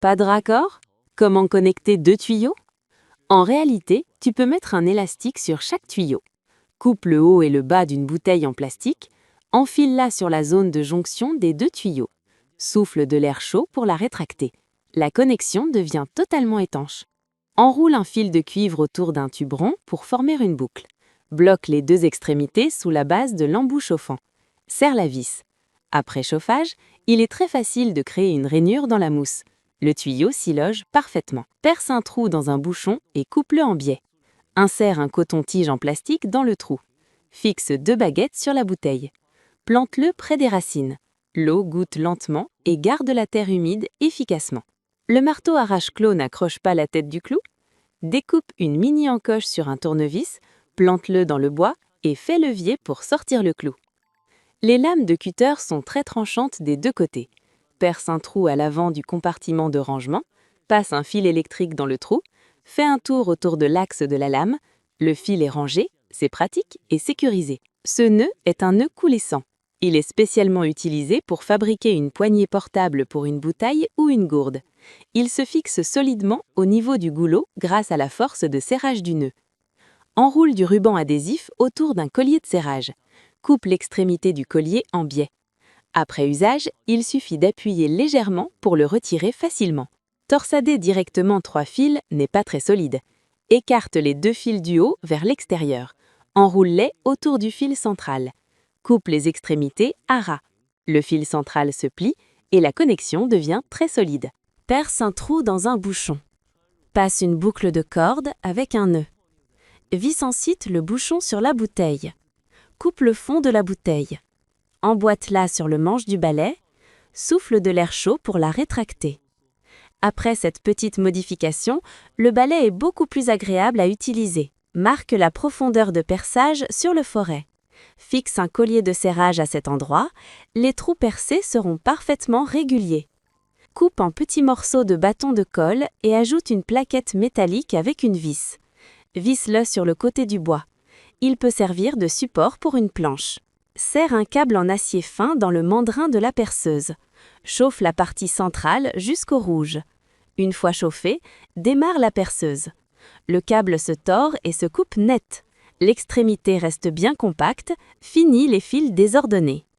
Pas de raccord? Comment connecter deux tuyaux? En réalité, tu peux mettre un élastique sur chaque tuyau. Coupe le haut et le bas d'une bouteille en plastique, enfile-la sur la zone de jonction des deux tuyaux. Souffle de l'air chaud pour la rétracter. La connexion devient totalement étanche. Enroule un fil de cuivre autour d'un tube rond pour former une boucle. Bloque les deux extrémités sous la base de l'embout chauffant. Serre la vis. Après chauffage, il est très facile de créer une rainure dans la mousse. Le tuyau s'y loge parfaitement. Perce un trou dans un bouchon et coupe-le en biais. Insère un coton-tige en plastique dans le trou. Fixe deux baguettes sur la bouteille. Plante-le près des racines. L'eau goutte lentement et garde la terre humide efficacement. Le marteau arrache-clou n'accroche pas la tête du clou? Découpe une mini-encoche sur un tournevis, plante-le dans le bois et fais levier pour sortir le clou. Les lames de cutter sont très tranchantes des deux côtés. Perce un trou à l'avant du compartiment de rangement, passe un fil électrique dans le trou, fais un tour autour de l'axe de la lame, le fil est rangé, c'est pratique et sécurisé. Ce nœud est un nœud coulissant. Il est spécialement utilisé pour fabriquer une poignée portable pour une bouteille ou une gourde. Il se fixe solidement au niveau du goulot grâce à la force de serrage du nœud. Enroule du ruban adhésif autour d'un collier de serrage. Coupe l'extrémité du collier en biais. Après usage, il suffit d'appuyer légèrement pour le retirer facilement. Torsader directement 3 fils n'est pas très solide. Écarte les 2 fils du haut vers l'extérieur. Enroule-les autour du fil central. Coupe les extrémités à ras. Le fil central se plie et la connexion devient très solide. Perce un trou dans un bouchon. Passe une boucle de corde avec un nœud. Visse ensuite le bouchon sur la bouteille. Coupe le fond de la bouteille. Emboîte-la sur le manche du balai. Souffle de l'air chaud pour la rétracter. Après cette petite modification, le balai est beaucoup plus agréable à utiliser. Marque la profondeur de perçage sur le foret. Fixe un collier de serrage à cet endroit. Les trous percés seront parfaitement réguliers. Coupe en petits morceaux de bâton de colle et ajoute une plaquette métallique avec une vis. Visse-le sur le côté du bois. Il peut servir de support pour une planche. Serre un câble en acier fin dans le mandrin de la perceuse. Chauffe la partie centrale jusqu'au rouge. Une fois chauffée, démarre la perceuse. Le câble se tord et se coupe net. L'extrémité reste bien compacte, finis les fils désordonnés.